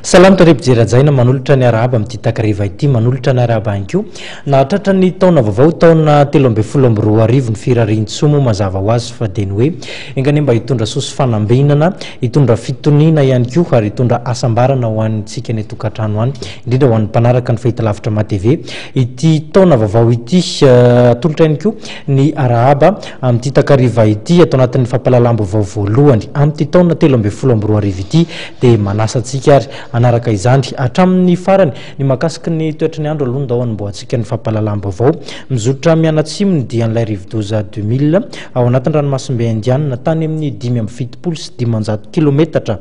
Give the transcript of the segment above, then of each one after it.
Salam tarepjerajaina manolotra ny araba amin'ity takariva ity manolotra ny araba anko nahatratra ny taona vaovao taona 2012 ny firarintsomo mazava ho azy fa de ny hoe engany mba hitondra soso fanambinana hitondra fitoniana ihany koa ary hitondra asambarana ho antsika ny tokantrano any indrindra ho an'ny mpanaraka ny fahitalavitra ma-TV ity taona vaovao ity atolotra ihany koa ny araba amin'ity takariva ity atao anatin'ny fampahalalam-baovao voalohany amin'ity taona 2012 ity de manasa antsika ary anaraka izany hatramin'ny farany ny makasiky ny toetra ny andro aloha ndao anmboantsika ny fampahalalam-baovao mizotra mianatsimony dia an'ilay rivodoza 2000 ao anatin'ny ranomasimbe indianina tany amin'ny 570 sy 500 kilometatra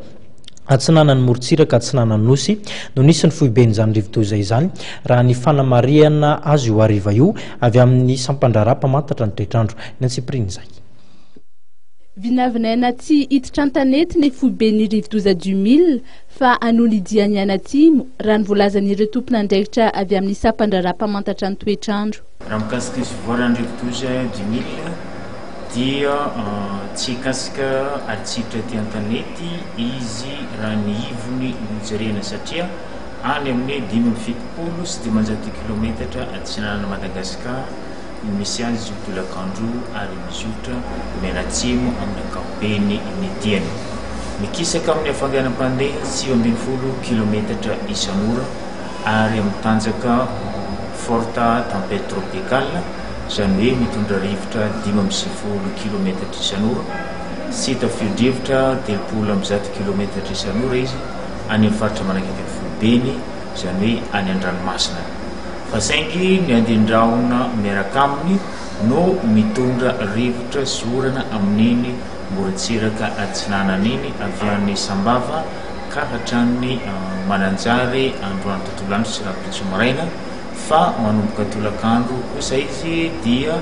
atsinanany morotsiraka atsinanany nosy no nisy ny foiben' izany rivodoza izany raha ny fanamariana azy io ariva io avy amin'ny sampandrara mpamantatra ny toetrandro ny antsipriny zay Vinavina anaty hiditra an-tanety ny foiben'ny rivodoza 2000 fa anony diany anatsimo raha ny voalazan'ireo tompon'andraikitra avy amin'ny sampandrara mpamantatra ny toetrandro. Raha mikasika ny fivoaran'ny rivodoza 2000 dia tsy kasika atsitra ty an-tanety izy raha ny ivony nojerena satria any amin'ny 570 sy 500 kilometatra atsinanana Madagasikara misy azy tolakandro ary mizotra menatsimo amin'ny ankapobeny ny diany mikisaka amin'ny hafanganam-pandeha 940 kilometatra isan'ora ary amin'ny tanjaka forte tempête tropicale izany hoe mitondra rivotra 590 kilometatra isan'ora sy tafio-drivotra 360 kilometatra isan'ora izy any amin'ny faritra manakaiky ny foibeny izany hoe any an-dranomasina fa saingy ny andindraona miaraka aminy no mitondra rivotra zorana amin'iny morotsiraka atsinanan'iny avy an'ny sambava ka hatrany mananjary androany tontolo andro sy rapitso maraina fa manomboka tolakandro kosa izy dia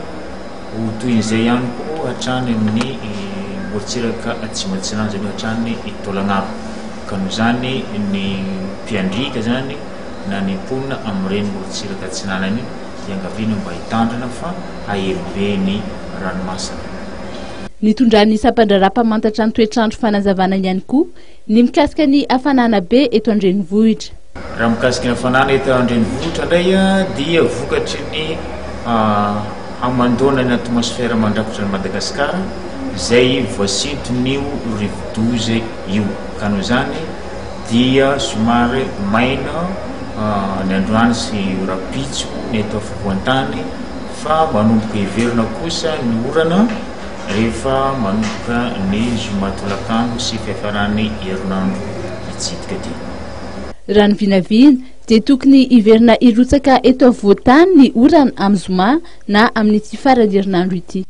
ho toin'izay ihany koa hatrany amin'ny morotsiraka atsimatsinana zany hatrany tolagnaro ka noho zany ny mpiandrika zany na ny mponina amin'ireny morotsiraka atsinanany iangaviana mba hitandrina fa ahelobe ny ranomasina. Nitondran'ny sampandrara mpamantatra ny toetrandro fanazavana ihany koa ny mikasika ny hafanana be eto an-drenivohitra. Raha mikasika ny hafanana eto an-drenivohitra indray dia vokatry ny hamandona ny atmosfera mandrafitra ny Madagasikara izay voasinton'io rivodoza io ka noho zany dia somary maina ny androany sy rapitso ny eto afovoan-tany fa manomboka hiverina kosa ny orana rehefa manomboka ny zoma tolakandro sy fiafaran'ny herinandro mitsidika ty. Raha ny vinavina dia tokony hiverina irotsaka eto afovoan-tany ny orana amin'ny zoma na amin'ny tsy faran'ny herinandro ity.